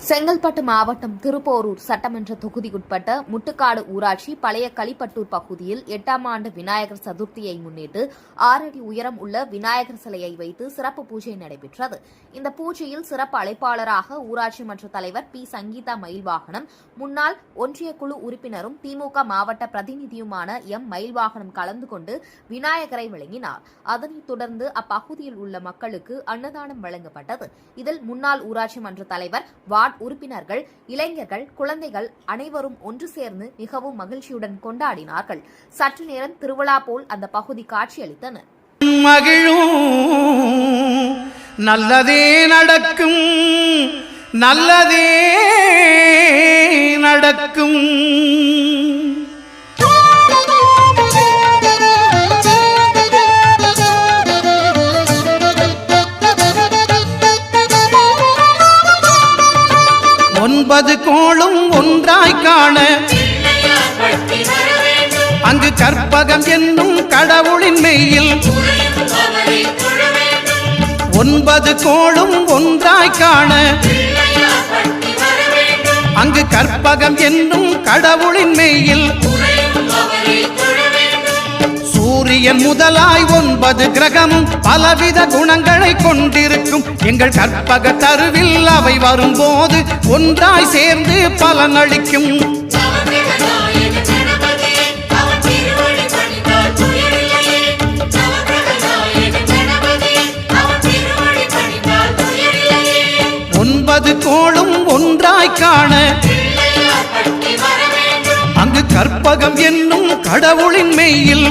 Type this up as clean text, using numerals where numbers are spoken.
செங்கல்பட்டு மாவட்டம் திருப்போரூர் சட்டமன்ற தொகுதிக்குட்பட்ட முட்டுக்காடு ஊராட்சி பழைய களிப்பட்டூர் பகுதியில் 8ஆம் ஆண்டு விநாயகர் சதுர்த்தியை முன்னிட்டு 6 அடி உயரம் உள்ள விநாயகர் சிலையை வைத்து சிறப்பு பூஜை நடைபெற்றது. இந்த பூஜையில் சிறப்பு அழைப்பாளராக ஊராட்சி மன்ற தலைவர் பி. சங்கீதா மயில்வாகனம், முன்னாள் ஒன்றிய குழு உறுப்பினரும் திமுக மாவட்ட பிரதிநிதியுமான எம். மயில்வாகனம் கலந்து கொண்டு விநாயகரை வழங்கினார். அதனைத் தொடர்ந்து அப்பகுதியில் உள்ள மக்களுக்கு அன்னதானம் வழங்கப்பட்டது. இதில் முன்னாள் ஊராட்சி மன்ற தலைவர், வார்டு உறுப்பினர்கள், இளைஞர்கள், குழந்தைகள் அனைவரும் ஒன்று சேர்ந்து மிகவும் மகிழ்ச்சியுடன் கொண்டாடினார்கள். சற்று நேரம் திருவிழா போல் அந்த பகுதி காட்சியளித்தனர். மகிழும் நல்லதே நடக்கும், நல்லதே நடக்கும். ஒன்பது கோளும் ஒன்றாய் காண அங்கு கற்பகம் என்னும் கடவுளின் மெய்யில் 9 கோளும் ஒன்றாய் காண அங்கு கற்பகம் என்னும் கடவுளின் மெய்யில் சூரியன் முதலாய் 9 கிரகமும் பலவித குணங்களை கொண்டிருக்கும். எங்கள் கற்பக தருவில் அவை வரும்போது ஒன்றாய் சேர்ந்து பலனளிக்கும். ஒன்பது கோளும் ஒன்றாய் காண அங்கு கற்பகம் என்னும் கடவுளின் மெய்யில்